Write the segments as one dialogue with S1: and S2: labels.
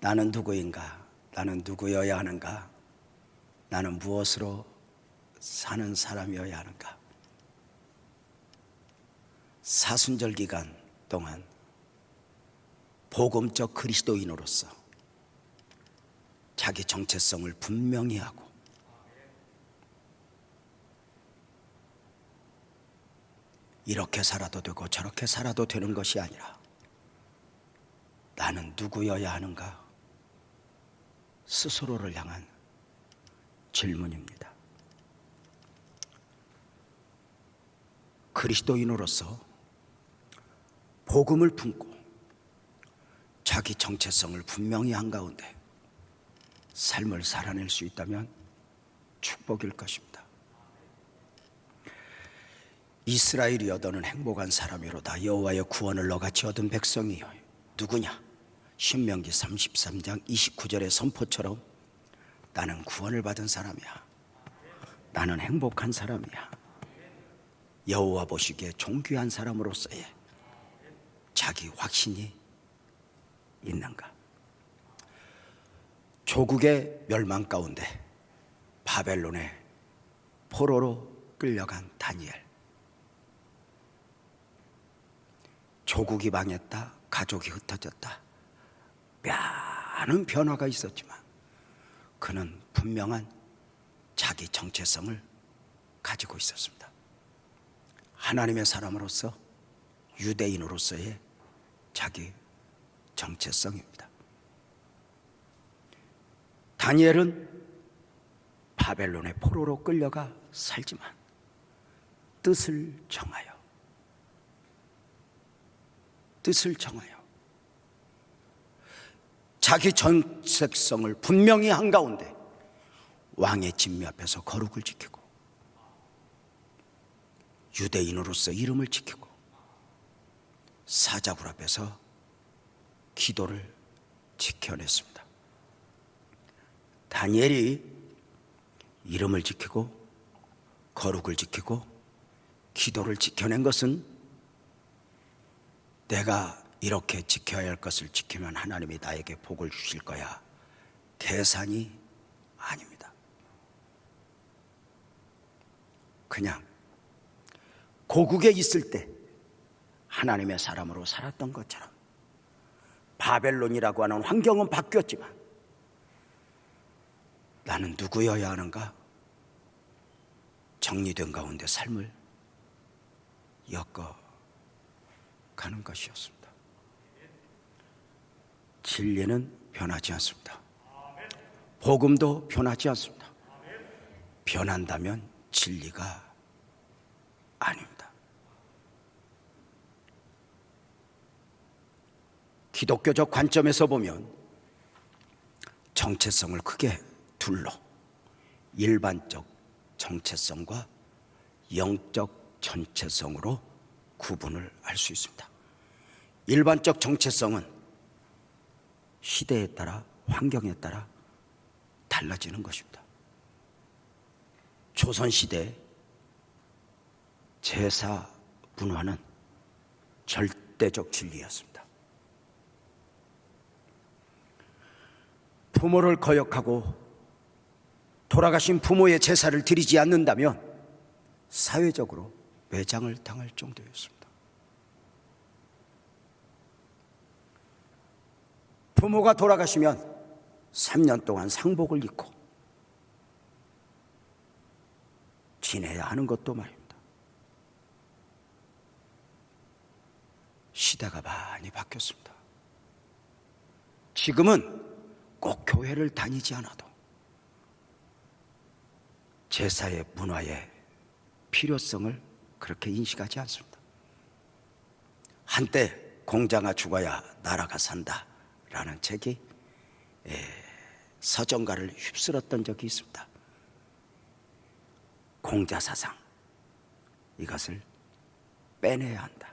S1: 나는 누구인가? 나는 누구여야 하는가? 나는 무엇으로 사는 사람이어야 하는가? 사순절 기간 동안 복음적 그리스도인으로서 자기 정체성을 분명히 하고 이렇게 살아도 되고 저렇게 살아도 되는 것이 아니라 나는 누구여야 하는가? 스스로를 향한 질문입니다. 그리스도인으로서 복음을 품고 자기 정체성을 분명히 한 가운데 삶을 살아낼 수 있다면 축복일 것입니다. 이스라엘이여 너는 행복한 사람이로다. 여호와의 구원을 너같이 얻은 백성이여. 누구냐? 신명기 33장 29절의 선포처럼 나는 구원을 받은 사람이야. 나는 행복한 사람이야. 여호와 보시기에 존귀한 사람으로서의 자기 확신이 있는가? 조국의 멸망 가운데 바벨론의 포로로 끌려간 다니엘. 조국이 망했다. 가족이 흩어졌다. 많은 변화가 있었지만 그는 분명한 자기 정체성을 가지고 있었습니다. 하나님의 사람으로서 유대인으로서의 자기 정체성입니다. 다니엘은 바벨론의 포로로 끌려가 살지만 뜻을 정하여 자기 정체성을 분명히 한 가운데 왕의 진미 앞에서 거룩을 지키고 유대인으로서 이름을 지키고 사자굴 앞에서 기도를 지켜냈습니다. 다니엘이 이름을 지키고 거룩을 지키고 기도를 지켜낸 것은 내가 이렇게 지켜야 할 것을 지키면 하나님이 나에게 복을 주실 거야, 계산이 아닙니다. 그냥 고국에 있을 때 하나님의 사람으로 살았던 것처럼 바벨론이라고 하는 환경은 바뀌었지만 나는 누구여야 하는가? 정리된 가운데 삶을 엮어가는 것이었습니다. 진리는 변하지 않습니다. 복음도 변하지 않습니다. 변한다면 진리가 아닙니다. 기독교적 관점에서 보면 정체성을 크게 둘로 일반적 정체성과 영적 정체성으로 구분을 할 수 있습니다. 일반적 정체성은 시대에 따라 환경에 따라 달라지는 것입니다. 조선시대 제사 문화는 절대적 진리였습니다. 부모를 거역하고 돌아가신 부모의 제사를 드리지 않는다면 사회적으로 매장을 당할 정도였습니다. 부모가 돌아가시면 3년 동안 상복을 입고 지내야 하는 것도 말입니다. 시대가 많이 바뀌었습니다. 지금은 꼭 교회를 다니지 않아도 제사의 문화의 필요성을 그렇게 인식하지 않습니다. 한때 공자가 죽어야 나라가 산다 라는 책이 서정가를 휩쓸었던 적이 있습니다. 공자 사상, 이것을 빼내야 한다.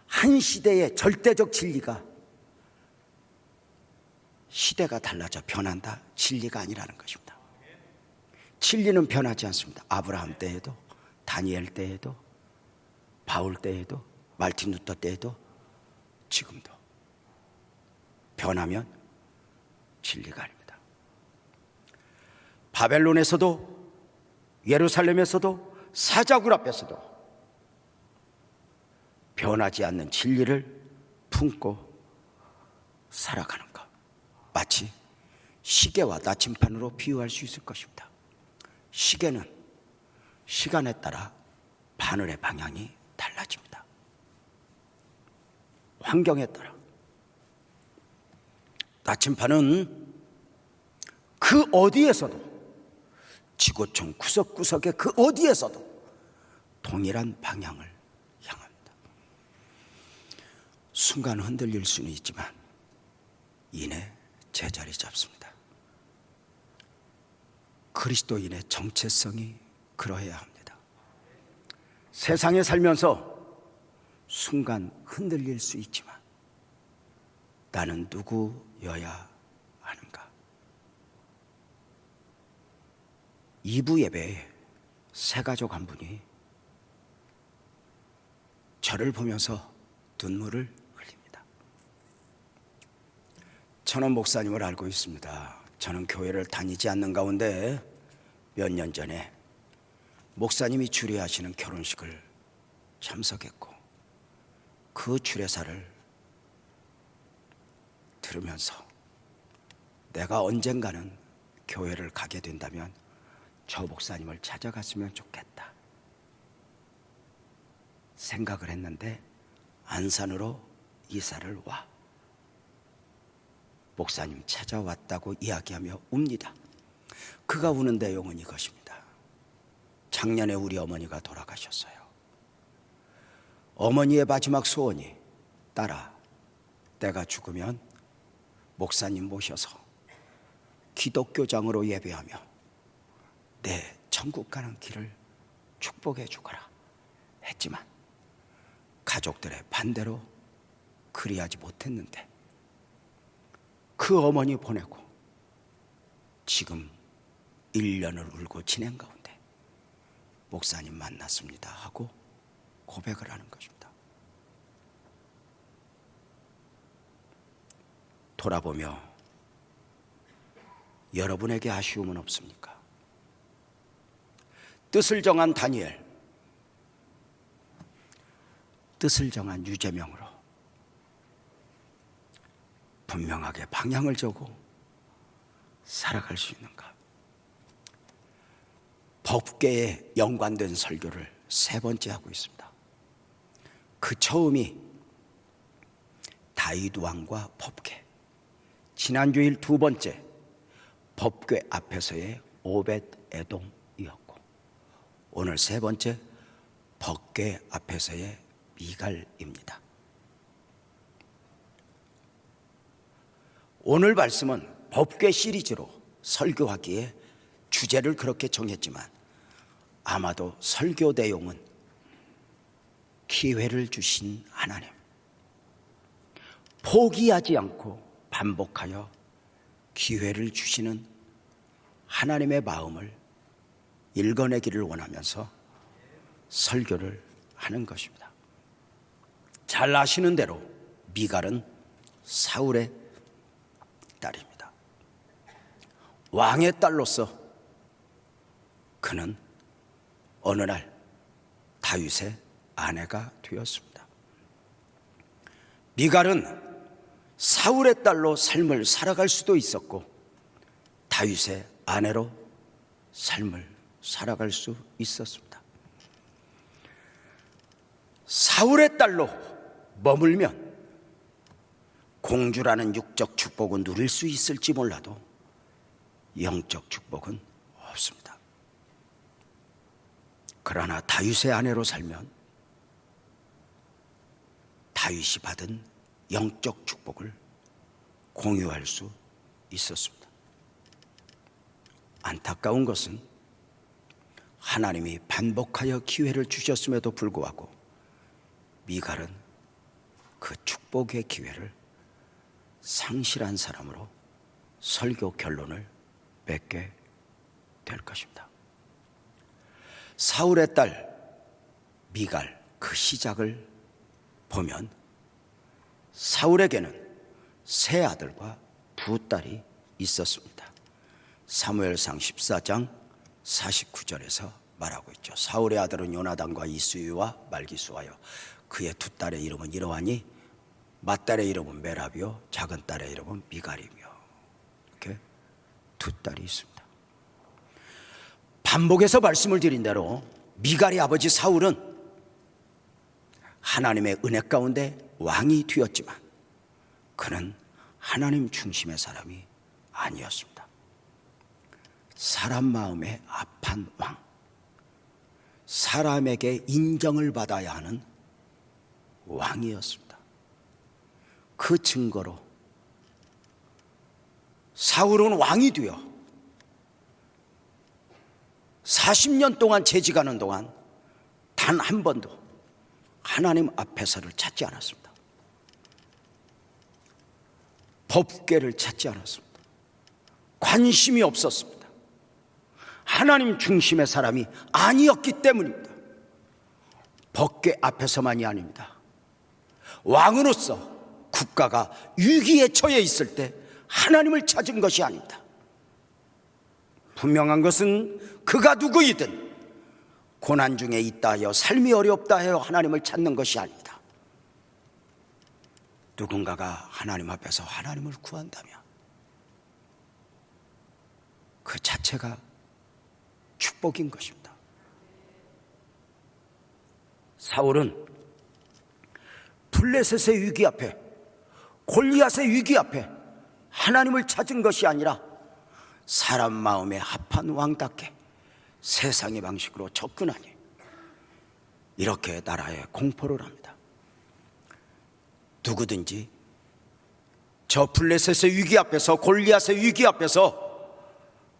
S1: 한 시대의 절대적 진리가 시대가 달라져 변한다, 진리가 아니라는 것입니다. 진리는 변하지 않습니다. 아브라함 때에도, 다니엘 때에도, 바울 때에도, 말틴 루터 때에도, 지금도. 변하면 진리가 아닙니다. 바벨론에서도 예루살렘에서도 사자굴 앞에서도 변하지 않는 진리를 품고 살아가는 것, 마치 시계와 나침판으로 비유할 수 있을 것입니다. 시계는 시간에 따라 바늘의 방향이 달라집니다. 환경에 따라. 나침판은 그 어디에서도, 지구촌 구석구석의 그 어디에서도 동일한 방향을 향합니다. 순간 흔들릴 수는 있지만 이내 제자리 잡습니다. 그리스도인의 정체성이 그러해야 합니다. 세상에 살면서 순간 흔들릴 수 있지만 나는 누구여야 하는가? 2부 예배에 새 가족 한 분이 저를 보면서 눈물을 흘립니다. 저는 목사님을 알고 있습니다. 저는 교회를 다니지 않는 가운데 몇 년 전에 목사님이 주례하시는 결혼식을 참석했고 그 주례사를 들으면서 내가 언젠가는 교회를 가게 된다면 저 목사님을 찾아갔으면 좋겠다 생각을 했는데 안산으로 이사를 와 목사님 찾아왔다고 이야기하며 웁니다. 그가 우는 내용은 이것입니다. 작년에 우리 어머니가 돌아가셨어요. 어머니의 마지막 소원이 딸아, 내가 죽으면 목사님 모셔서 기독교장으로 예배하며 내 천국 가는 길을 축복해 주거라 했지만 가족들의 반대로 그리하지 못했는데 그 어머니 보내고 지금 1년을 울고 지낸 가운데 목사님 만났습니다 하고 고백을 하는 것입니다. 돌아보며 여러분에게 아쉬움은 없습니까? 뜻을 정한 다니엘, 뜻을 정한 유재명으로 분명하게 방향을 정하고 살아갈 수 있는가? 법궤에 연관된 설교를 3번째 하고 있습니다. 그 처음이 다윗 왕과 법궤, 지난주일 2번째 법궤 앞에서의 오벳 에돔이었고 오늘 3번째 법궤 앞에서의 미갈입니다. 오늘 말씀은 법궤 시리즈로 설교하기에 주제를 그렇게 정했지만 아마도 설교 내용은 기회를 주신 하나님, 포기하지 않고 반복하여 기회를 주시는 하나님의 마음을 읽어내기를 원하면서 설교를 하는 것입니다. 잘 아시는 대로 미갈은 사울의 딸입니다. 왕의 딸로서 그는 어느 날 다윗의 아내가 되었습니다. 미갈은 사울의 딸로 삶을 살아갈 수도 있었고 다윗의 아내로 삶을 살아갈 수 있었습니다. 사울의 딸로 머물면 공주라는 육적 축복은 누릴 수 있을지 몰라도 영적 축복은 없습니다. 그러나 다윗의 아내로 살면 다윗이 받은 영적 축복을 공유할 수 있었습니다. 안타까운 것은 하나님이 반복하여 기회를 주셨음에도 불구하고 미갈은 그 축복의 기회를 상실한 사람으로 설교 결론을 맺게 될 것입니다. 사울의 딸 미갈 그 시작을 보면 사울에게는 세 아들과 두 딸이 있었습니다. 사무엘상 14장 49절에서 말하고 있죠. 사울의 아들은 요나단과 이스위와 말기수하여 그의 두 딸의 이름은 이러하니 맏딸의 이름은 메라비요 작은 딸의 이름은 미갈이며. 이렇게 두 딸이 있습니다. 반복해서 말씀을 드린 대로 미갈의 아버지 사울은 하나님의 은혜 가운데 왕이 되었지만 그는 하나님 중심의 사람이 아니었습니다. 사람 마음에 합한 왕, 사람에게 인정을 받아야 하는 왕이었습니다. 그 증거로 사울은 왕이 되어 40년 동안 재직하는 동안 단 한 번도 하나님 앞에서를 찾지 않았습니다. 법궤를 찾지 않았습니다. 관심이 없었습니다. 하나님 중심의 사람이 아니었기 때문입니다. 법궤 앞에서만이 아닙니다. 왕으로서 국가가 위기에 처해 있을 때 하나님을 찾은 것이 아닙니다. 분명한 것은 그가 누구이든 고난 중에 있다 하여 삶이 어렵다 하여 하나님을 찾는 것이 아닙니다. 누군가가 하나님 앞에서 하나님을 구한다면 그 자체가 축복인 것입니다. 사울은 블레셋의 위기 앞에, 골리앗의 위기 앞에 하나님을 찾은 것이 아니라 사람 마음에 합한 왕답게 세상의 방식으로 접근하니 이렇게 나라에 공포를 합니다. 누구든지 저 블레셋의 위기 앞에서, 골리앗의 위기 앞에서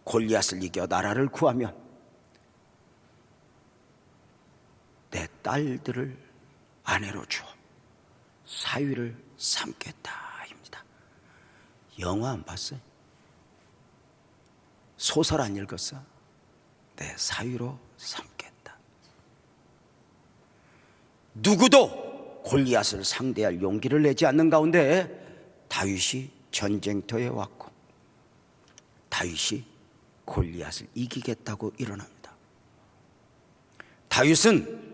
S1: 골리앗을 이겨 나라를 구하면 내 딸들을 아내로 주어 사위를 삼겠다입니다. 영화 안 봤어요? 소설 안 읽었어? 내 사위로 삼겠다. 누구도 골리앗을 상대할 용기를 내지 않는 가운데 다윗이 전쟁터에 왔고 다윗이 골리앗을 이기겠다고 일어납니다. 다윗은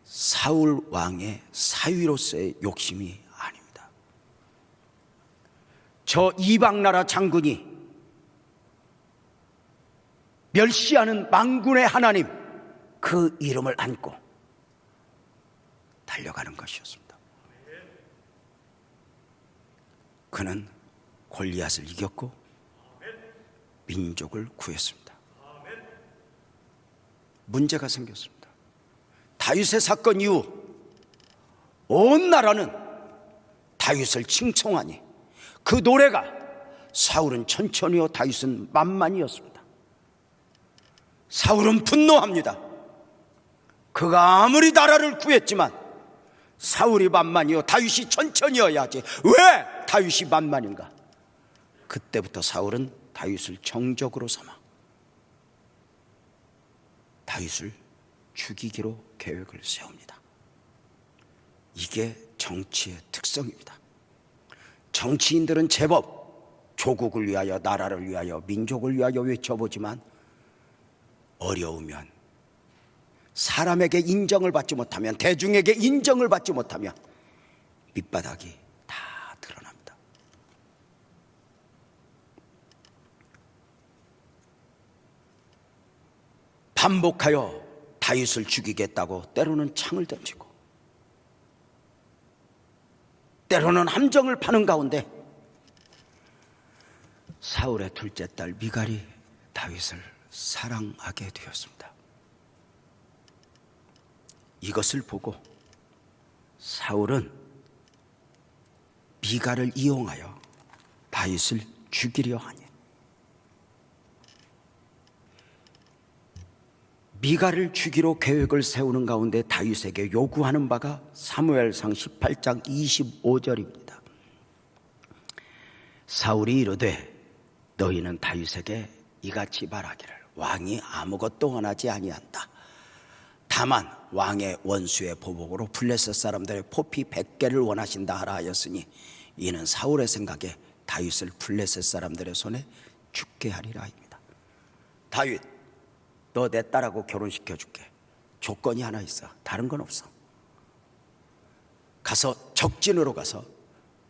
S1: 사울 왕의 사위로서의 욕심이 아닙니다. 저 이방 나라 장군이 멸시하는 만군의 하나님, 그 이름을 안고 달려가는 것이었습니다. 그는 골리앗을 이겼고 민족을 구했습니다. 문제가 생겼습니다. 다윗의 사건 이후 온 나라는 다윗을 칭송하니 그 노래가 사울은 천천히요 다윗은 만만이었습니다. 사울은 분노합니다. 그가 아무리 나라를 구했지만 사울이 만만이요 다윗이 천천히여야지 왜 다윗이 만만인가? 그때부터 사울은 다윗을 정적으로 삼아 다윗을 죽이기로 계획을 세웁니다. 이게 정치의 특성입니다. 정치인들은 제법 조국을 위하여, 나라를 위하여, 민족을 위하여 외쳐보지만 어려우면, 사람에게 인정을 받지 못하면, 대중에게 인정을 받지 못하면 밑바닥이 다 드러납니다. 반복하여 다윗을 죽이겠다고 때로는 창을 던지고 때로는 함정을 파는 가운데 사울의 둘째 딸 미갈이 다윗을 사랑하게 되었습니다. 이것을 보고 사울은 미갈을 이용하여 다윗을 죽이려 하니 미갈을 죽이로 계획을 세우는 가운데 다윗에게 요구하는 바가 사무엘상 18장 25절입니다. 사울이 이르되 너희는 다윗에게 이같이 말하기를 왕이 아무것도 원하지 아니한다. 다만 왕의 원수의 보복으로 블레셋 사람들의 포피 100개를 원하신다 하라 하였으니 이는 사울의 생각에 다윗을 블레셋 사람들의 손에 죽게 하리라 입니다. 다윗, 너 내 딸하고 결혼시켜 줄게. 조건이 하나 있어. 다른 건 없어. 가서 적진으로 가서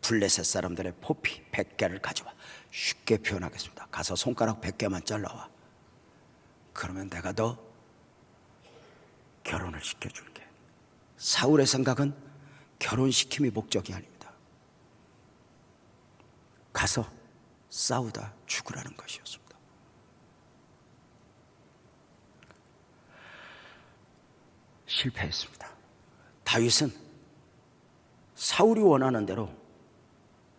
S1: 블레셋 사람들의 포피 100개를 가져와. 쉽게 표현하겠습니다. 가서 손가락 100개만 잘라와. 그러면 내가 너 결혼을 시켜줄게. 사울의 생각은 결혼시킴이 목적이 아닙니다. 가서 싸우다 죽으라는 것이었습니다. 실패했습니다. 다윗은 사울이 원하는 대로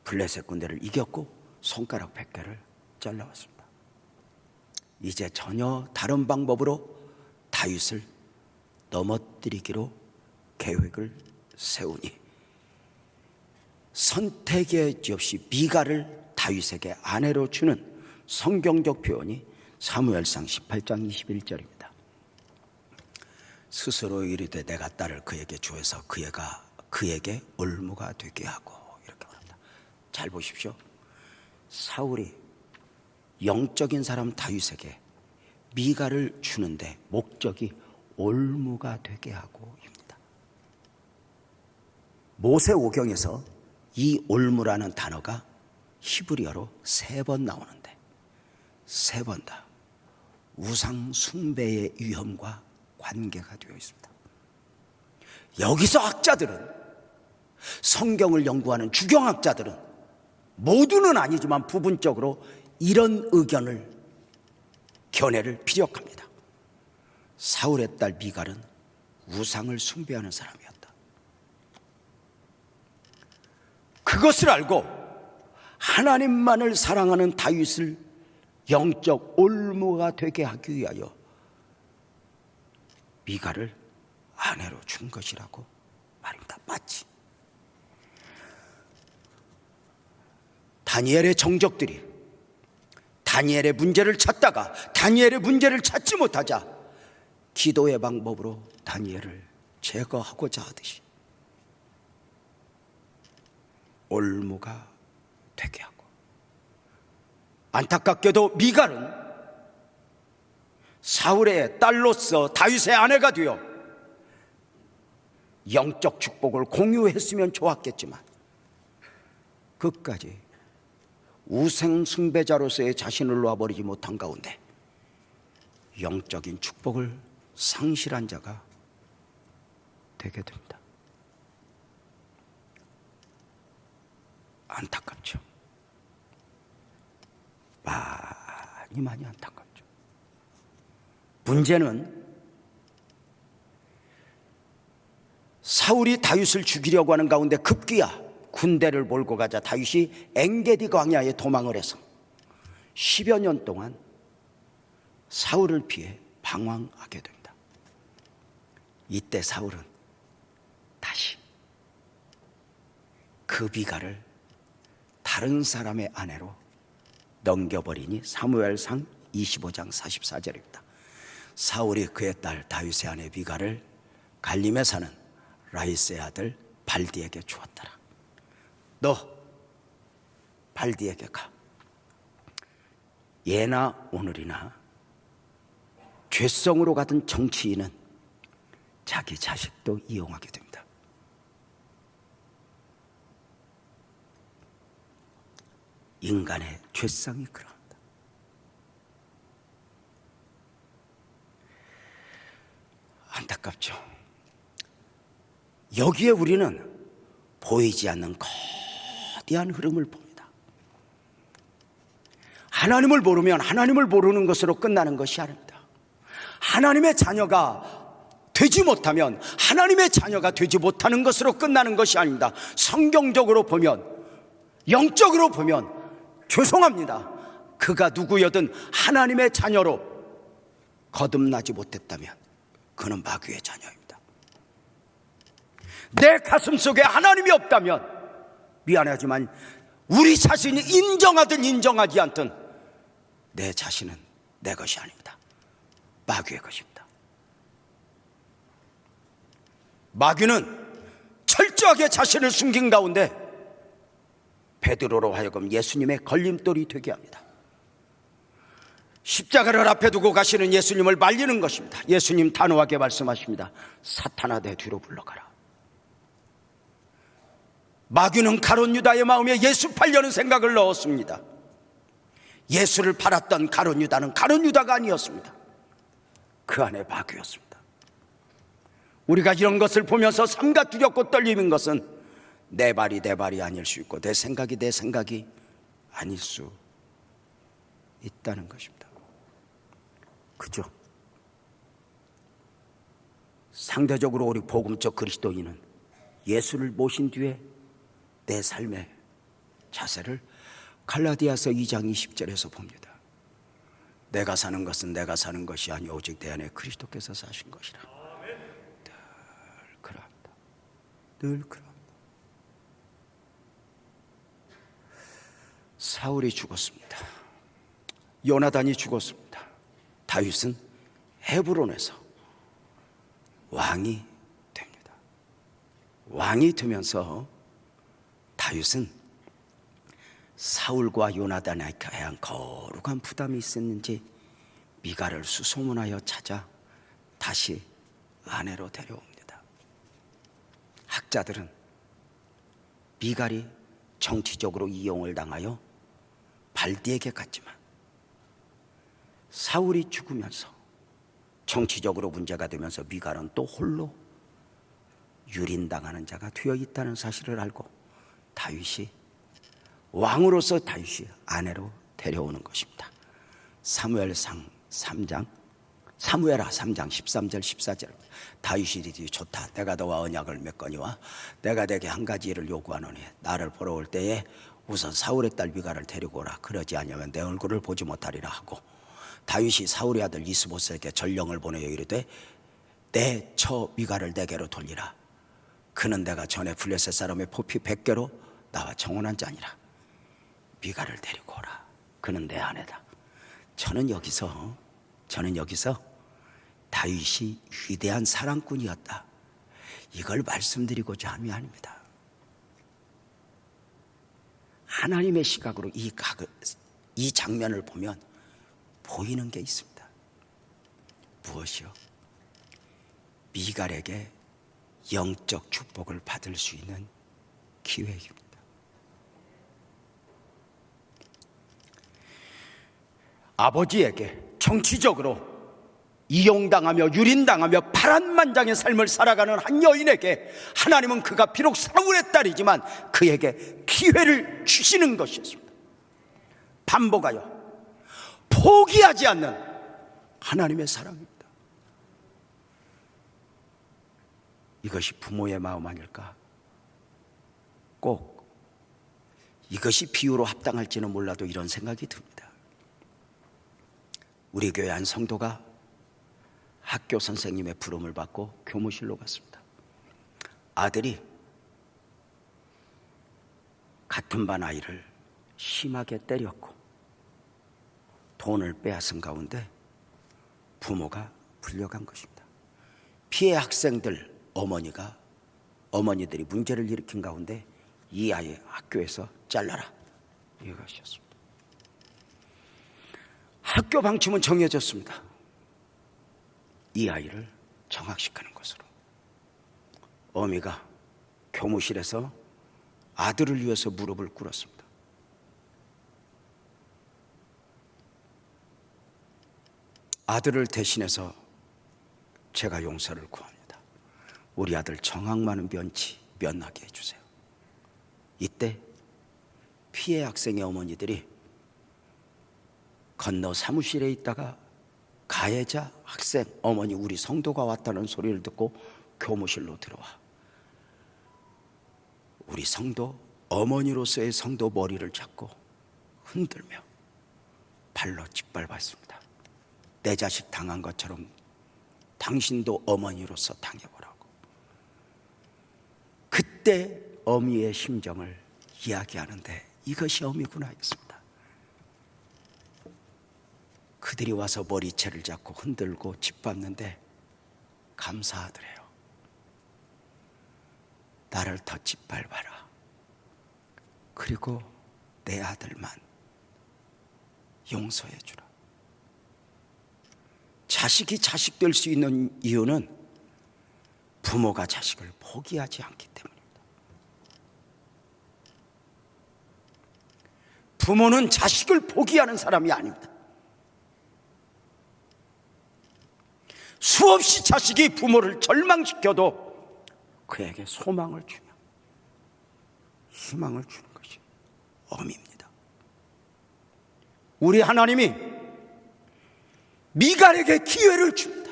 S1: 블레셋 군대를 이겼고 손가락 100개를 잘라왔습니다. 이제 전혀 다른 방법으로 다윗을 넘어뜨리기로 계획을 세우니 선택의 여지 없이 미갈을 다윗에게 아내로 주는 성경적 표현이 사무엘상 18장 21절입니다. 스스로 이르되 내가 딸을 그에게 주어서 그에게 올무가 되게 하고, 이렇게 말합니다. 잘 보십시오. 사울이 영적인 사람 다윗에게 미갈을 주는데 목적이 올무가 되게 하고입니다. 모세오경에서 이 올무라는 단어가 히브리어로 3번 나오는데 3번 다 우상 숭배의 위험과 관계가 되어 있습니다. 여기서 학자들은, 성경을 연구하는 주경학자들은 모두는 아니지만 부분적으로 이런 의견을, 견해를 피력합니다. 사울의 딸 미갈은 우상을 숭배하는 사람이었다. 그것을 알고 하나님만을 사랑하는 다윗을 영적 올무가 되게 하기 위하여 미갈을 아내로 준 것이라고 말입니다. 마치 다니엘의 정적들이 다니엘의 문제를 찾다가 다니엘의 문제를 찾지 못하자 기도의 방법으로 다니엘을 제거하고자 하듯이 올무가 되게 하고, 안타깝게도 미갈은 사울의 딸로서 다윗의 아내가 되어 영적 축복을 공유했으면 좋았겠지만 끝까지 우상 숭배자로서의 자신을 놓아버리지 못한 가운데 영적인 축복을 상실한 자가 되게 됩니다. 안타깝죠. 많이 안타깝죠. 문제는 사울이 다윗을 죽이려고 하는 가운데 급기야 군대를 몰고 가자 다윗이 엥게디 광야에 도망을 해서 10여 년 동안 사울을 피해 방황하게 됩니다. 이때 사울은 다시 그 미갈을 다른 사람의 아내로 넘겨버리니 사무엘상 25장 44절입니다. 사울이 그의 딸 다윗의 아내 미갈을 갈림에 사는 라이스의 아들 발디에게 주었더라. 너 발디에게 가. 예나 오늘이나 죄성으로 가던 정치인은 자기 자식도 이용하게 됩니다. 인간의 죄성이 그러합니다. 안타깝죠. 여기에 우리는 보이지 않는 거대한 흐름을 봅니다. 하나님을 모르면 하나님을 모르는 것으로 끝나는 것이 아닙니다. 하나님의 자녀가 되지 못하면 하나님의 자녀가 되지 못하는 것으로 끝나는 것이 아닙니다. 성경적으로 보면, 영적으로 보면 죄송합니다. 그가 누구여든 하나님의 자녀로 거듭나지 못했다면 그는 마귀의 자녀입니다. 내 가슴 속에 하나님이 없다면 미안하지만 우리 자신이 인정하든 인정하지 않든 내 자신은 내 것이 아닙니다. 마귀의 것입니다. 마귀는 철저하게 자신을 숨긴 가운데 베드로로 하여금 예수님의 걸림돌이 되게 합니다. 십자가를 앞에 두고 가시는 예수님을 말리는 것입니다. 예수님 단호하게 말씀하십니다. 사탄아, 내 뒤로 물러가라. 마귀는 가룟 유다의 마음에 예수 팔려는 생각을 넣었습니다. 예수를 팔았던 가룟 유다는 가룟 유다가 아니었습니다. 그 안에 마귀였습니다. 우리가 이런 것을 보면서 삼가 두렵고 떨리는 것은 내 발이 내 발이 아닐 수 있고 내 생각이 내 생각이 아닐 수 있다는 것입니다. 그죠? 상대적으로 우리 복음적 그리스도인은 예수를 모신 뒤에 내 삶의 자세를 갈라디아서 2장 20절에서 봅니다. 내가 사는 것은 내가 사는 것이 아니 오직 내 안에 그리스도께서 사신 것이라. 늘 그러합니다. 늘 그러합니다. 사울이 죽었습니다. 요나단이 죽었습니다. 다윗은 헤브론에서 왕이 됩니다. 왕이 되면서 다윗은 사울과 요나단에 대한 거룩한 부담이 있었는지 미갈을 수소문하여 찾아 다시 아내로 데려옵니다. 학자들은 미갈이 정치적으로 이용을 당하여 발디에게 갔지만 사울이 죽으면서 정치적으로 문제가 되면서 미갈은 또 홀로 유린당하는 자가 되어 있다는 사실을 알고 다윗이 왕으로서 다윗이 아내로 데려오는 것입니다. 사무엘상 3장 13절 14절 다윗이 이르되 좋다. 내가 너와 언약을 맺거니와 내가 내게 한 가지 일을 요구하노니 나를 보러 올 때에 우선 사울의 딸 미갈을 데리고 오라. 그러지 아니하면 내 얼굴을 보지 못하리라 하고 다윗이 사울의 아들 이스보셋에게 전령을 보내어 이르되 내 처 미갈을 내게로 돌리라. 그는 내가 전에 블레셋 사람의 포피 100개로 나와 정혼한 자니라. 미갈을 데리고 오라. 그는 내 아내다. 저는 여기서 다윗이 위대한 사랑꾼이었다, 이걸 말씀드리고자 함이 아닙니다. 하나님의 시각으로 이 장면을 보면 보이는 게 있습니다. 무엇이요? 미갈에게 영적 축복을 받을 수 있는 기회입니다. 아버지에게 정치적으로 이용당하며 유린당하며 파란만장의 삶을 살아가는 한 여인에게 하나님은 그가 비록 사울의 딸이지만 그에게 기회를 주시는 것이었습니다. 반복하여 포기하지 않는 하나님의 사랑입니다. 이것이 부모의 마음 아닐까? 꼭 이것이 비유로 합당할지는 몰라도 이런 생각이 듭니다. 우리 교회 한 성도가 학교 선생님의 부름을 받고 교무실로 갔습니다. 아들이 같은 반 아이를 심하게 때렸고 돈을 빼앗은 가운데 부모가 불려간 것입니다. 피해 학생들 어머니들이 문제를 일으킨 가운데 이 아이 학교에서 잘라라, 이것이었습니다. 학교 방침은 정해졌습니다. 이 아이를 정학시키는 것으로. 어미가 교무실에서 아들을 위해서 무릎을 꿇었습니다. 아들을 대신해서 제가 용서를 구합니다. 우리 아들 정학만은 면하게 해주세요. 이때 피해 학생의 어머니들이 건너 사무실에 있다가 가해자 학생 어머니 우리 성도가 왔다는 소리를 듣고 교무실로 들어와 우리 성도 어머니로서의 성도 머리를 잡고 흔들며 발로 짓밟았습니다. 내 자식 당한 것처럼 당신도 어머니로서 당해보라고. 그때 어미의 심정을 이야기하는데 이것이 어미구나 했습니다. 그들이 와서 머리채를 잡고 흔들고 짓밟는데 감사하더래요. 나를 더 짓밟아라. 그리고 내 아들만 용서해 주라. 자식이 자식 될 수 있는 이유는 부모가 자식을 포기하지 않기 때문입니다. 부모는 자식을 포기하는 사람이 아닙니다. 수없이 자식이 부모를 절망시켜도 그에게 소망을 주며 희망을 주는 것이 어미입니다. 우리 하나님이 미갈에게 기회를 줍니다.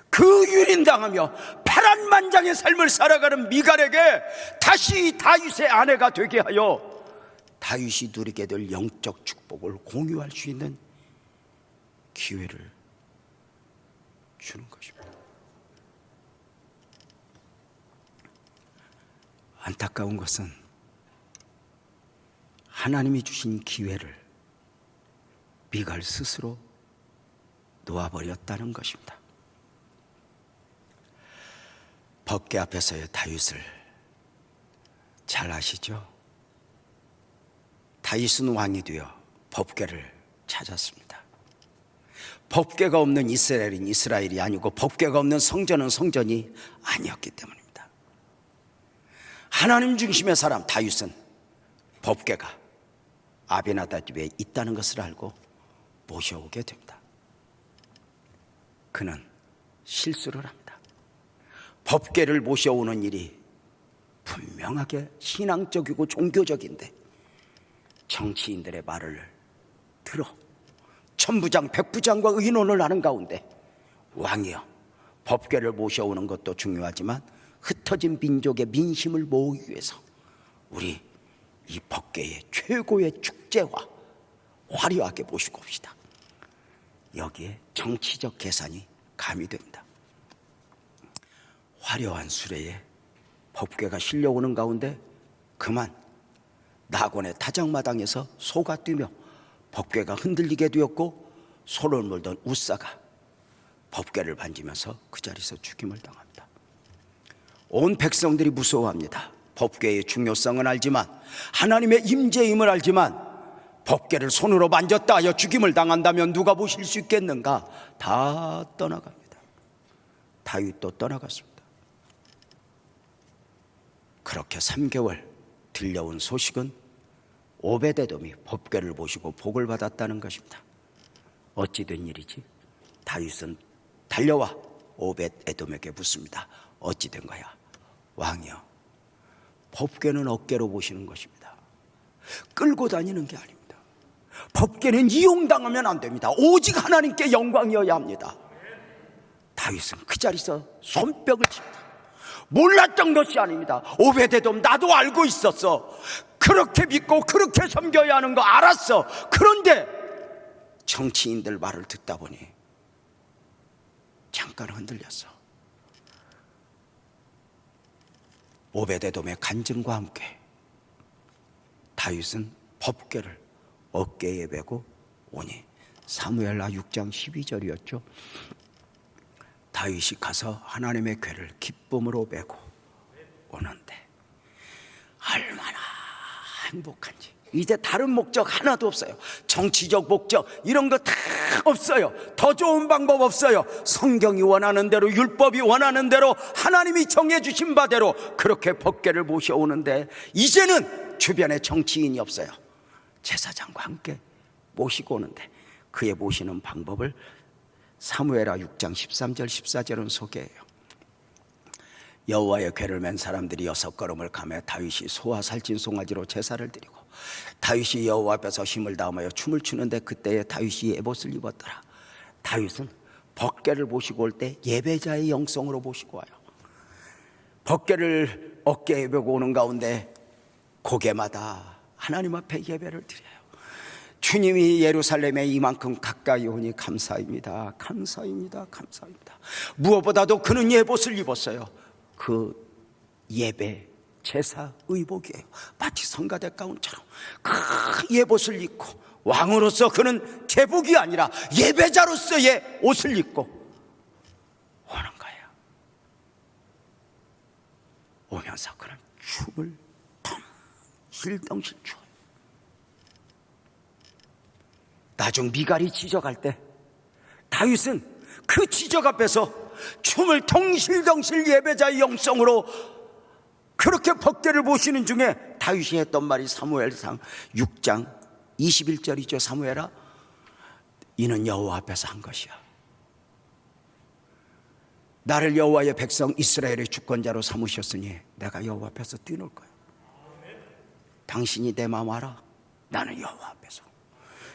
S1: 그 유린당하며 파란만장의 삶을 살아가는 미갈에게 다시 다윗의 아내가 되게 하여 다윗이 누리게 될 영적 축복을 공유할 수 있는 기회를 주는 것입니다. 안타까운 것은 하나님이 주신 기회를 미갈 스스로 놓아버렸다는 것입니다. 법궤 앞에서의 다윗을 잘 아시죠? 다윗은 왕이 되어 법궤를 찾았습니다. 법궤가 없는 이스라엘은 이스라엘이 아니고 법궤가 없는 성전은 성전이 아니었기 때문입니다. 하나님 중심의 사람 다윗은 법궤가 아베나답 집에 있다는 것을 알고 모셔오게 됩니다. 그는 실수를 합니다. 법궤를 모셔오는 일이 분명하게 신앙적이고 종교적인데 정치인들의 말을 들어 천부장 백부장과 의논을 하는 가운데 왕이여, 법궤를 모셔오는 것도 중요하지만 흩어진 민족의 민심을 모으기 위해서 우리 이 법궤의 최고의 축제화 화려하게 모시고 옵시다. 여기에 정치적 계산이 가미됩니다. 화려한 수레에 법궤가 실려오는 가운데 그만 나곤의 타작마당에서 소가 뛰며 법궤가 흔들리게 되었고 소를 물던 우사가 법궤를 만지면서 그 자리에서 죽임을 당합니다. 온 백성들이 무서워합니다. 법궤의 중요성은 알지만, 하나님의 임재임을 알지만 법궤를 손으로 만졌다 하여 죽임을 당한다면 누가 보실 수 있겠는가? 다 떠나갑니다. 다윗도 떠나갔습니다. 그렇게 3개월 들려온 소식은 오벳에돔이 법궤를 모시고 복을 받았다는 것입니다. 어찌 된 일이지? 다윗은 달려와 오벳에돔에게 묻습니다. 어찌 된 거야? 왕이여, 법궤는 어깨로 모시는 것입니다. 끌고 다니는 게 아닙니다. 법궤는 이용당하면 안 됩니다. 오직 하나님께 영광이어야 합니다. 다윗은 그 자리에서 손뼉을 칩니다. 몰랐던 것이 아닙니다. 오벳에돔, 나도 알고 있었어. 그렇게 믿고 그렇게 섬겨야 하는 거 알았어. 그런데 정치인들 말을 듣다 보니 잠깐 흔들렸어. 오벳에돔의 간증과 함께 다윗은 법궤를 어깨에 메고 오니, 사무엘하 6장 12절이었죠. 다윗이 가서 하나님의 궤를 기쁨으로 메고 오는데 얼마나 행복한지. 이제 다른 목적 하나도 없어요. 정치적 목적 이런 거 다 없어요. 더 좋은 방법 없어요. 성경이 원하는 대로, 율법이 원하는 대로, 하나님이 정해주신 바대로 그렇게 법궤를 모셔오는데 이제는 주변에 정치인이 없어요. 제사장과 함께 모시고 오는데 그의 모시는 방법을 사무엘하 6장 13절 14절은 소개해요. 여호와의 궤를 맨 사람들이 6걸음을 가며 다윗이 소와 살찐 송아지로 제사를 드리고 다윗이 여호와 앞에서 힘을 다하며 춤을 추는데 그때에 다윗이 에봇을 입었더라. 다윗은 법궤를 모시고 올 때 예배자의 영성으로 모시고 와요. 법궤를 어깨에 메고 오는 가운데 고개마다 하나님 앞에 예배를 드려요. 주님이 예루살렘에 이만큼 가까이 오니 감사입니다. 감사입니다. 감사합니다. 무엇보다도 그는 예봇을 입었어요. 그 예배 제사 의복이에요. 마치 성가대 가운처럼 그 예봇을 입고 왕으로서 그는 제복이 아니라 예배자로서의 옷을 입고 오는 거예요. 오면서 그는 춤을 덩실덩실 추워요. 나중 미갈이 지적할 때 다윗은 그 지적 앞에서 춤을 덩실덩실 예배자의 영성으로 그렇게 법궤를 보시는 중에 다윗이 했던 말이 사무엘상 6장 21절이죠. 사무엘아, 이는 여호와 앞에서 한 것이야. 나를 여호와의 백성 이스라엘의 주권자로 삼으셨으니 내가 여호와 앞에서 뛰놀 거야. 당신이 내 마음 알아. 나는 여호와 앞에서.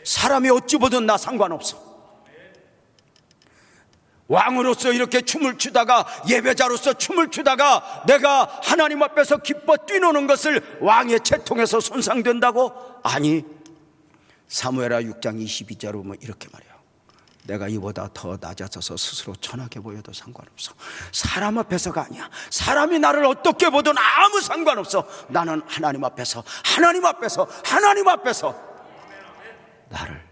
S1: 사람이 어찌 보든 나 상관없어. 왕으로서 이렇게 춤을 추다가, 예배자로서 춤을 추다가 내가 하나님 앞에서 기뻐 뛰노는 것을 왕의 채통에서 손상된다고? 아니, 사무엘하 6장 22절로 보면 이렇게 말해요. 내가 이보다 더 낮아져서 스스로 천하게 보여도 상관없어. 사람 앞에서가 아니야. 사람이 나를 어떻게 보든 아무 상관없어. 나는 하나님 앞에서 나를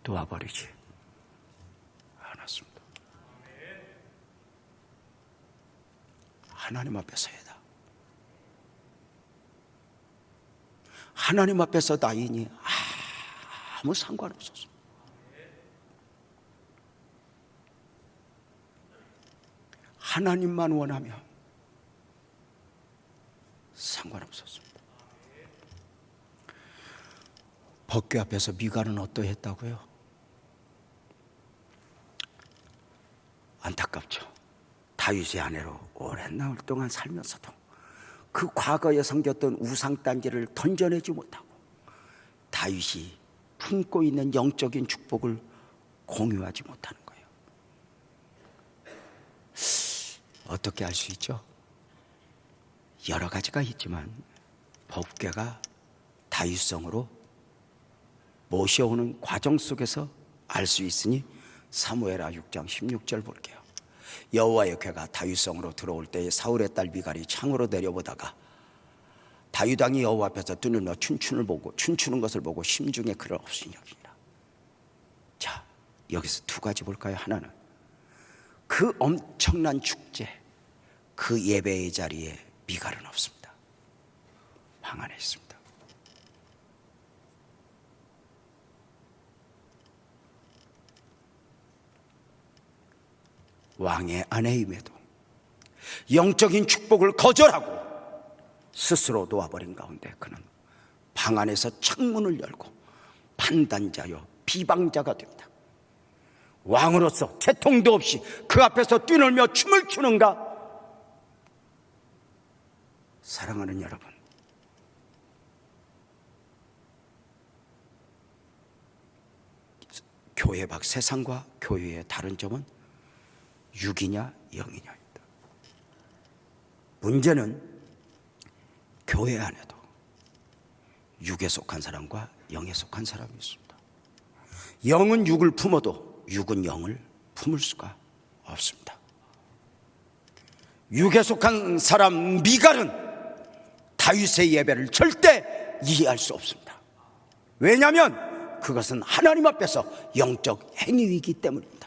S1: 놓아버리지 않았습니다. 하나님 앞에서이다. 하나님 앞에서 나이니 아무 상관없었어. 하나님만 원하면 상관없었습니다. 법궤 앞에서 미갈은 어떠했다고요? 안타깝죠. 다윗의 아내로 오랜 나흘 동안 살면서도 그 과거에 섬겼던 우상단지를 던져내지 못하고 다윗이 품고 있는 영적인 축복을 공유하지 못하는 거예요. 어떻게 알 수 있죠? 여러 가지가 있지만 법궤가 다윗성으로 모셔오는 과정 속에서 알 수 있으니 사무엘하 6장 16절 볼게요. 여호와의 궤가 다윗성으로 들어올 때에 사울의 딸 미갈이 창으로 내려보다가 다윗 왕이 여호와 앞에서 뛰놀며 춤추는 것을 보고 심중에 그를 없이 여기니라. 자, 여기서 두 가지 볼까요? 하나는 그 엄청난 축제, 그 예배의 자리에 미갈은 없습니다. 방 안에 있습니다. 왕의 아내임에도 영적인 축복을 거절하고 스스로 놓아버린 가운데 그는 방 안에서 창문을 열고 판단자요 비방자가 됩니다. 왕으로서 채통도 없이 그 앞에서 뛰놀며 춤을 추는가? 사랑하는 여러분, 교회 밖 세상과 교회의 다른 점은 육이냐 영이냐입니다. 문제는 교회 안에도 육에 속한 사람과 영에 속한 사람이 있습니다. 영은 육을 품어도 육은 영을 품을 수가 없습니다. 육에 속한 사람 미갈은 다윗의 예배를 절대 이해할 수 없습니다. 왜냐하면 그것은 하나님 앞에서 영적 행위이기 때문입니다.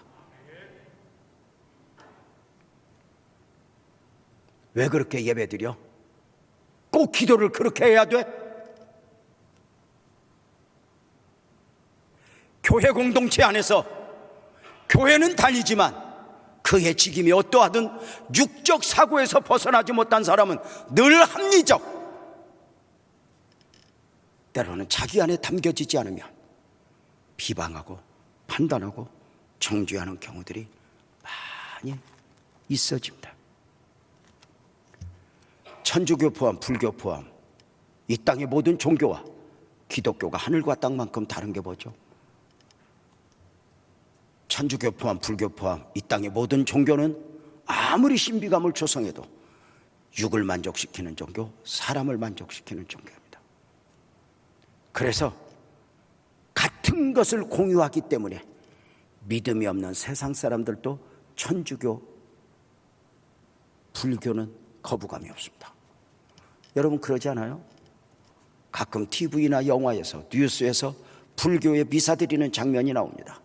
S1: 왜 그렇게 예배드려? 꼭 기도를 그렇게 해야 돼? 교회 공동체 안에서 교회는 다니지만 그의 직임이 어떠하든 육적 사고에서 벗어나지 못한 사람은 늘 합리적, 때로는 자기 안에 담겨지지 않으면 비방하고 판단하고 정죄하는 경우들이 많이 있어집니다. 천주교 포함 불교 포함 이 땅의 모든 종교와 기독교가 하늘과 땅만큼 다른 게 뭐죠? 천주교 포함 불교 포함 이 땅의 모든 종교는 아무리 신비감을 조성해도 육을 만족시키는 종교, 사람을 만족시키는 종교입니다. 그래서 같은 것을 공유하기 때문에 믿음이 없는 세상 사람들도 천주교, 불교는 거부감이 없습니다. 여러분 그러지 않아요? 가끔 TV나 영화에서 뉴스에서 불교의 미사 드리는 장면이 나옵니다.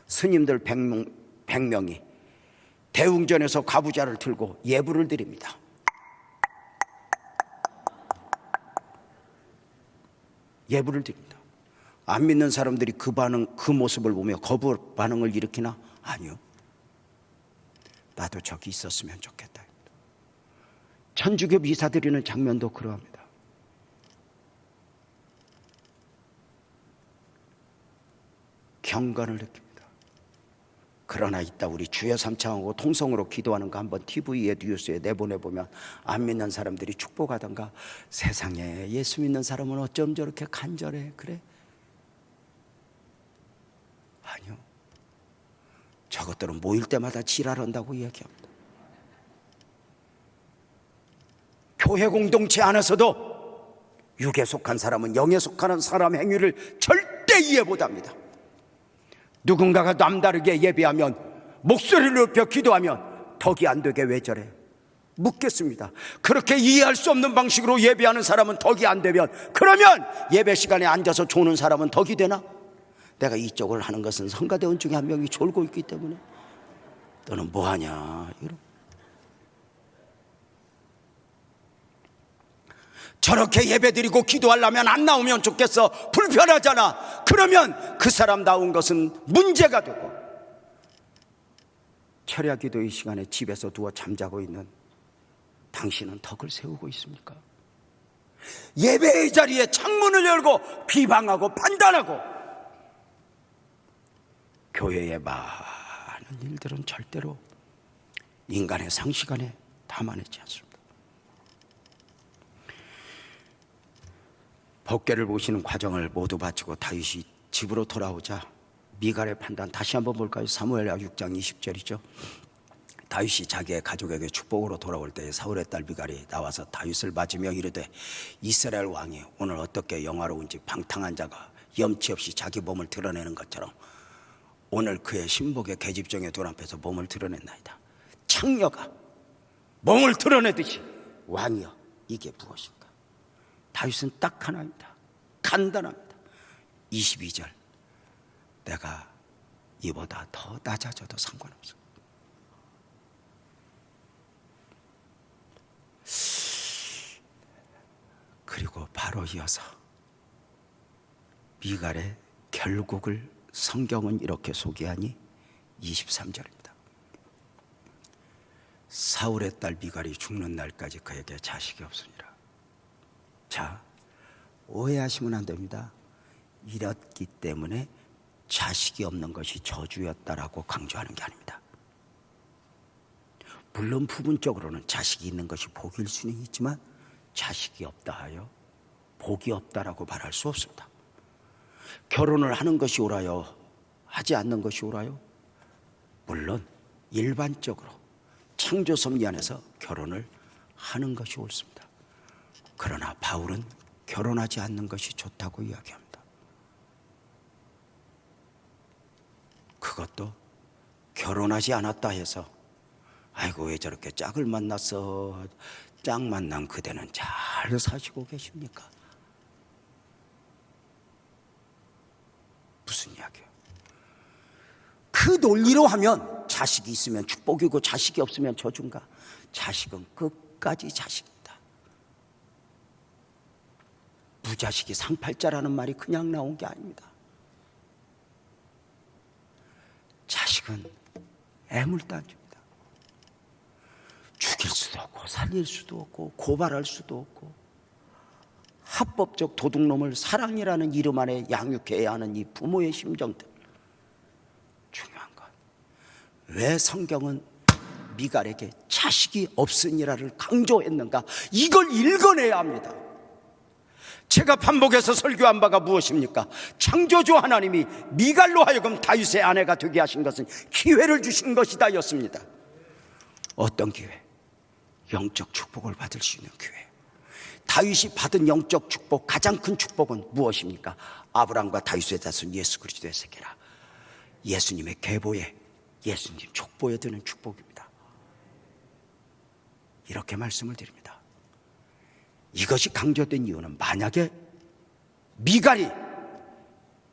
S1: 스님들 100명이 대웅전에서 가부좌를 들고 예불을 드립니다. 예불을 드립니다. 안 믿는 사람들이 그 반응, 그 모습을 보며 거부 반응을 일으키나? 아니요. 나도 저기 있었으면 좋겠다. 천주교 미사 드리는 장면도 그러합니다. 경건을 느낍니다. 그러나 이따 우리 주여 삼창하고 통성으로 기도하는 거 한번 TV에 뉴스에 내보내보면 안 믿는 사람들이 축복하던가, 세상에 예수 믿는 사람은 어쩜 저렇게 간절해 그래? 아니요. 저것들은 모일 때마다 지랄한다고 이야기합니다. 교회 공동체 안에서도 육에 속한 사람은 영에 속하는 사람 행위를 절대 이해 못합니다. 누군가가 남다르게 예배하면, 목소리를 높여 기도하면 덕이 안 되게 왜 저래? 묻겠습니다. 그렇게 이해할 수 없는 방식으로 예배하는 사람은 덕이 안 되면, 그러면 예배 시간에 앉아서 조는 사람은 덕이 되나? 내가 이쪽을 하는 것은 성가대원 중에 한 명이 졸고 있기 때문에 너는 뭐하냐 이런. 저렇게 예배드리고 기도하려면 안 나오면 좋겠어, 불편하잖아. 그러면 그 사람 나온 것은 문제가 되고, 철야 기도의 시간에 집에서 누워 잠자고 있는 당신은 덕을 세우고 있습니까? 예배의 자리에 창문을 열고 비방하고 판단하고, 교회의 많은 일들은 절대로 인간의 상식 안에 담아내지 않습니다. 법궤를 보시는 과정을 모두 바치고 다윗이 집으로 돌아오자 미갈의 판단 다시 한번 볼까요? 사무엘하 6장 20절이죠. 다윗이 자기의 가족에게 축복으로 돌아올 때 사울의 딸 미갈이 나와서 다윗을 맞으며 이르되, 이스라엘 왕이 오늘 어떻게 영화로운지 방탕한 자가 염치 없이 자기 몸을 드러내는 것처럼 오늘 그의 신복의 계집종의 눈앞에서 몸을 드러냈나이다. 창녀가 몸을 드러내듯이 왕이여 이게 무엇인가? 다윗은 딱 하나입니다. 간단합니다. 22절, 내가 이보다 더 낮아져도 상관없어. 그리고 바로 이어서 미갈의 결국을 성경은 이렇게 소개하니 23절입니다. 사울의 딸 미갈이 죽는 날까지 그에게 자식이 없으니라. 자, 오해하시면 안 됩니다. 이랬기 때문에 자식이 없는 것이 저주였다라고 강조하는 게 아닙니다. 물론 부분적으로는 자식이 있는 것이 복일 수는 있지만 자식이 없다 하여 복이 없다라고 말할 수 없습니다. 결혼을 하는 것이 옳아요? 하지 않는 것이 옳아요? 물론 일반적으로 창조 섭리 안에서 결혼을 하는 것이 옳습니다. 그러나 바울은 결혼하지 않는 것이 좋다고 이야기합니다. 그것도 결혼하지 않았다 해서 아이고 왜 저렇게 짝을 만났어, 짝 만난 그대는 잘 사시고 계십니까? 무슨 이야기예요? 그 논리로 하면 자식이 있으면 축복이고 자식이 없으면 저주인가? 자식은 끝까지 자식입니다. 무자식이 상팔자라는 말이 그냥 나온 게 아닙니다. 자식은 애물단지입니다. 죽일 수도 없고 살릴 수도 없고 고발할 수도 없고, 합법적 도둑놈을 사랑이라는 이름 안에 양육해야 하는 이 부모의 심정들. 중요한 건 왜 성경은 미갈에게 자식이 없으니라를 강조했는가? 이걸 읽어내야 합니다. 제가 반복해서 설교한 바가 무엇입니까? 창조주 하나님이 미갈로 하여금 다윗의 아내가 되게 하신 것은 기회를 주신 것이다 였습니다. 어떤 기회? 영적 축복을 받을 수 있는 기회. 다윗이 받은 영적 축복, 가장 큰 축복은 무엇입니까? 아브라함과 다윗의 자손 예수 그리스도의 세계라. 예수님의 계보에, 예수님 족보에 드는 축복입니다. 이렇게 말씀을 드립니다. 이것이 강조된 이유는 만약에 미갈이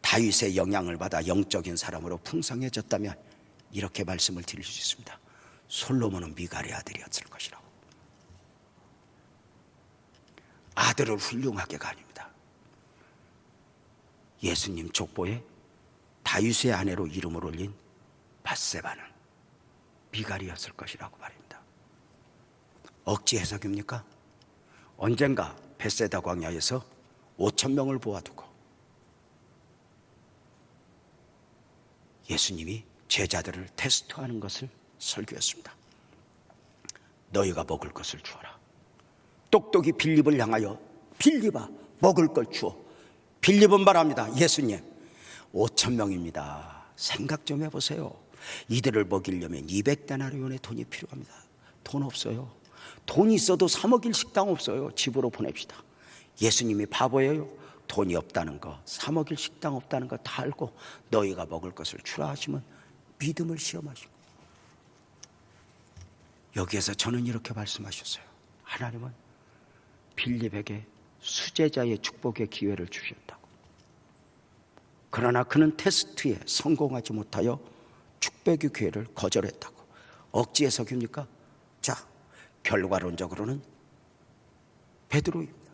S1: 다윗의 영향을 받아 영적인 사람으로 풍성해졌다면 이렇게 말씀을 드릴 수 있습니다. 솔로몬은 미갈의 아들이었을 것이라고. 아들을 훌륭하게가 아닙니다. 예수님 족보에 다윗의 아내로 이름을 올린 밧세바는 미갈이었을 것이라고 말입니다. 억지 해석입니까? 언젠가 벳세다 광야에서 5,000명을 모아두고 예수님이 제자들을 테스트하는 것을 설교했습니다. 너희가 먹을 것을 주어라. 똑똑이 빌립을 향하여 빌립아 먹을 걸 주어. 빌립은 말합니다. 예수님 5,000명입니다. 생각 좀 해보세요. 이들을 먹이려면 200데나리온의 돈이 필요합니다. 돈 없어요. 돈이 있어도 사 먹일 식당 없어요. 집으로 보냅시다. 예수님이 바보예요. 돈이 없다는 거, 사 먹일 식당 없다는 거 다 알고 너희가 먹을 것을 주라 하시면 믿음을 시험하시고, 여기에서 저는 이렇게 말씀하셨어요. 하나님은 빌립에게 수제자의 축복의 기회를 주셨다고. 그러나 그는 테스트에 성공하지 못하여 축복의 기회를 거절했다고. 억지 해석입니까? 자, 결과론적으로는 베드로입니다.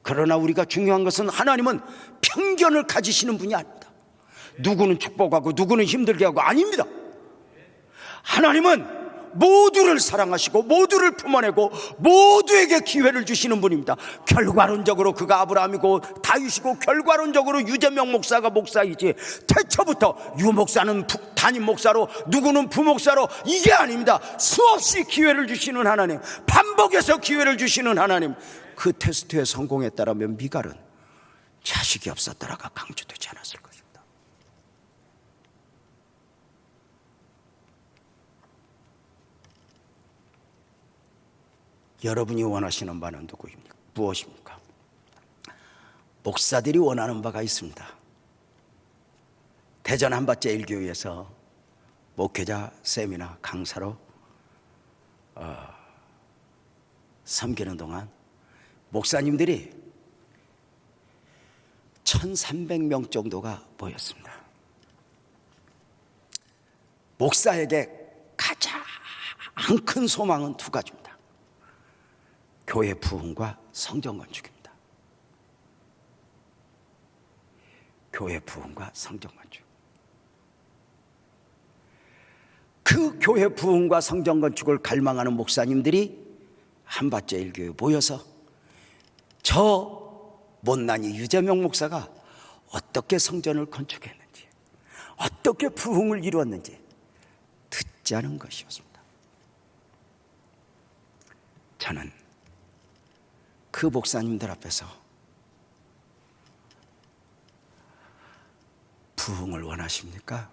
S1: 그러나 우리가 중요한 것은 하나님은 편견을 가지시는 분이 아닙니다. 누구는 축복하고 누구는 힘들게 하고 아닙니다. 하나님은 모두를 사랑하시고 모두를 품어내고 모두에게 기회를 주시는 분입니다. 결과론적으로 그가 아브라함이고 다윗이고 결과론적으로 유재명 목사가 목사이지, 태초부터 유 목사는 담임 목사로 누구는 부목사로, 이게 아닙니다. 수없이 기회를 주시는 하나님, 반복해서 기회를 주시는 하나님. 그 테스트에 성공했다라면 미갈은 자식이 없었더라가 강조되지 않았을 것입니다. 여러분이 원하시는 바는 누구입니까? 무엇입니까? 목사들이 원하는 바가 있습니다. 대전 한밭제일교회에서 목회자 세미나 강사로 섬기는 동안 목사님들이 1,300명 정도가 모였습니다. 목사에게 가장 큰 소망은 두 가지입니다. 교회 부흥과 성전 건축입니다. 교회 부흥과 성전 건축. 그 교회 부흥과 성전 건축을 갈망하는 목사님들이 한밭제일교회에 모여서 저 못난이 유재명 목사가 어떻게 성전을 건축했는지, 어떻게 부흥을 이루었는지 듣지 않은 것이었습니다. 저는 그 목사님들 앞에서 부흥을 원하십니까?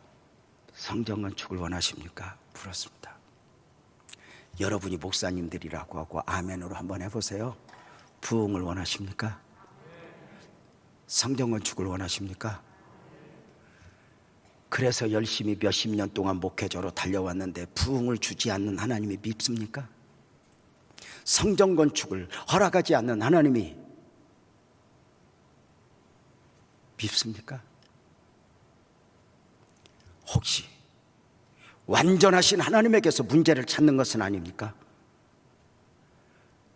S1: 성전 건축을 원하십니까? 물었습니다. 여러분이 목사님들이라고 하고 아멘으로 한번 해보세요. 부흥을 원하십니까? 성전 건축을 원하십니까? 그래서 열심히 몇십 년 동안 목회자로 달려왔는데 부흥을 주지 않는 하나님이 밉습니까? 성전 건축을 허락하지 않는 하나님이 밉습니까? 혹시 완전하신 하나님에게서 문제를 찾는 것은 아닙니까?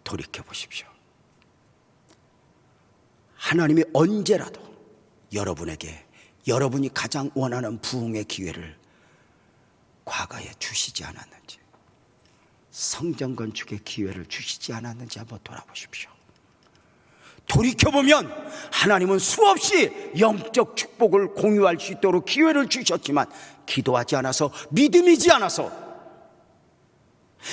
S1: 돌이켜 보십시오. 하나님이 언제라도 여러분에게 여러분이 가장 원하는 부흥의 기회를 과거에 주시지 않았는지, 성전 건축의 기회를 주시지 않았는지 한번 돌아보십시오. 돌이켜보면 하나님은 수없이 영적 축복을 공유할 수 있도록 기회를 주셨지만 기도하지 않아서, 믿음이지 않아서,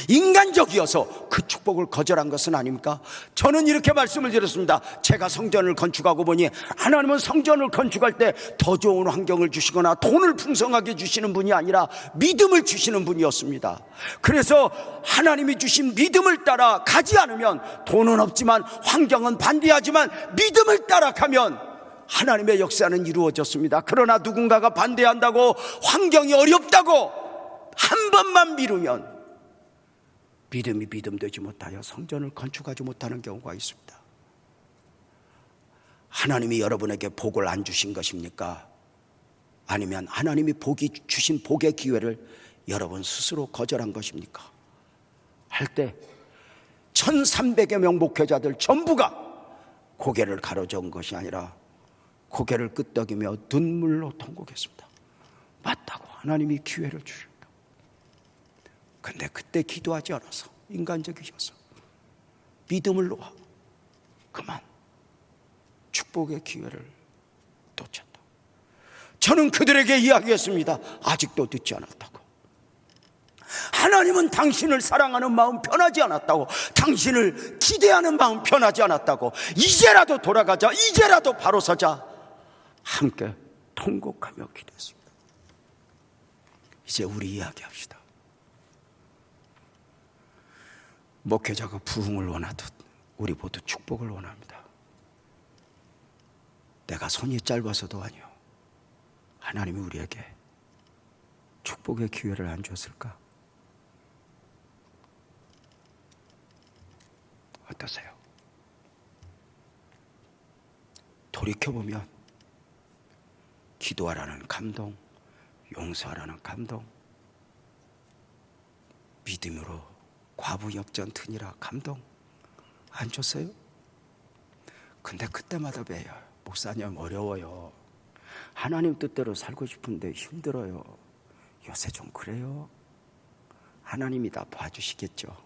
S1: 인간적이어서 그 축복을 거절한 것은 아닙니까? 저는 이렇게 말씀을 드렸습니다. 제가 성전을 건축하고 보니 하나님은 성전을 건축할 때 더 좋은 환경을 주시거나 돈을 풍성하게 주시는 분이 아니라 믿음을 주시는 분이었습니다. 그래서 하나님이 주신 믿음을 따라 가지 않으면, 돈은 없지만 환경은 반대하지만 믿음을 따라가면 하나님의 역사는 이루어졌습니다. 그러나 누군가가 반대한다고, 환경이 어렵다고 한 번만 미루면 믿음이 믿음되지 못하여 성전을 건축하지 못하는 경우가 있습니다. 하나님이 여러분에게 복을 안 주신 것입니까? 아니면 하나님이 주신 복의 기회를 여러분 스스로 거절한 것입니까? 할 때 1,300여 명 목회자들 전부가 고개를 가로저은 것이 아니라 고개를 끄덕이며 눈물로 통곡했습니다. 맞다고, 하나님이 기회를 주셨다. 근데 그때 기도하지 않아서, 인간적이셔서 믿음을 놓아 그만 축복의 기회를 놓쳤다. 저는 그들에게 이야기했습니다. 아직도 듣지 않았다고. 하나님은 당신을 사랑하는 마음 변하지 않았다고. 당신을 기대하는 마음 변하지 않았다고. 이제라도 돌아가자, 이제라도 바로 서자. 함께 통곡하며 기도했습니다. 이제 우리 이야기합시다. 목회자가 부흥을 원하듯 우리 모두 축복을 원합니다. 내가 손이 짧아서도 아니요, 하나님이 우리에게 축복의 기회를 안 줬을까? 어떠세요? 돌이켜보면 기도하라는 감동, 용서하라는 감동, 믿음으로 과부 역전 트니라 감동 안 줬어요? 근데 그때마다 매요. 목사님 어려워요. 하나님 뜻대로 살고 싶은데 힘들어요. 요새 좀 그래요. 하나님이 다 봐주시겠죠.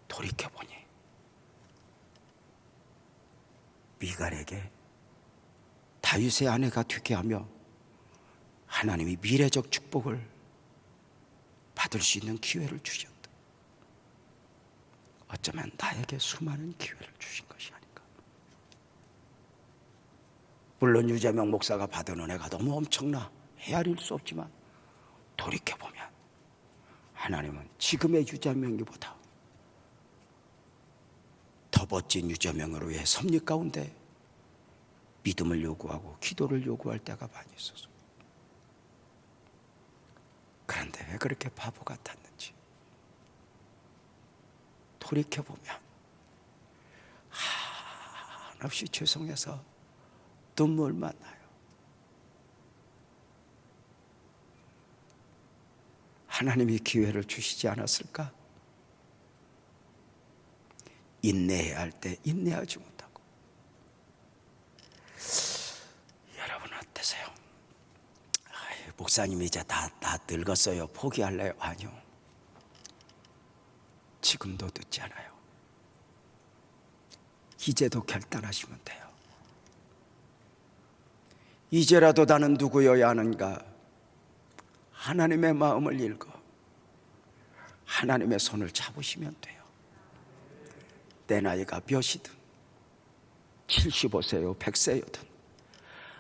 S1: 돌이켜보니 미갈에게 다윗의 아내가 되게 하며 하나님이 미래적 축복을 받을 수 있는 기회를 주셨다. 어쩌면 나에게 수많은 기회를 주신 것이 아닌가. 물론 유재명 목사가 받은 은혜가 너무 엄청나 헤아릴 수 없지만 돌이켜보면 하나님은 지금의 유재명이보다 더 멋진 유재명으로 왜 섭리 가운데 믿음을 요구하고 기도를 요구할 때가 많이 있어서. 그런데 왜 그렇게 바보 같았는지 돌이켜보면 한없이 죄송해서 눈물만 나요. 하나님이 기회를 주시지 않았을까? 인내해야 할 때 인내하지 못하고. 여러분 어떠세요? 목사님 이제 다 늙었어요, 포기할래요? 아니요, 지금도 늦지 않아요. 이제도 결단하시면 돼요. 이제라도 나는 누구여야 하는가? 하나님의 마음을 읽어 하나님의 손을 잡으시면 돼요. 내 나이가 몇이든 75세요 100세여든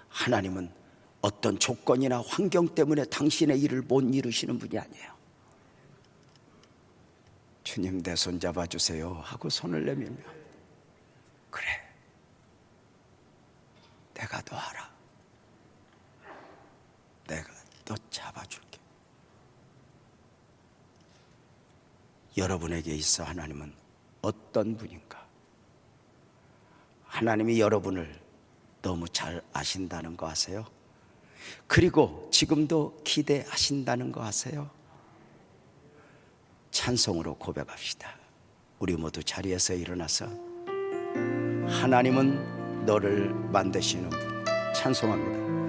S1: 하나님은 어떤 조건이나 환경 때문에 당신의 일을 못 이루시는 분이 아니에요. 주님 내 손 잡아주세요 하고 손을 내밀면, 그래 내가 너 알아, 내가 너 잡아줄게. 여러분에게 있어 하나님은 어떤 분인가? 하나님이 여러분을 너무 잘 아신다는 거 아세요? 그리고 지금도 기대하신다는 거 아세요? 찬송으로 고백합시다. 우리 모두 자리에서 일어나서 하나님은 너를 만드시는 분 찬송합니다.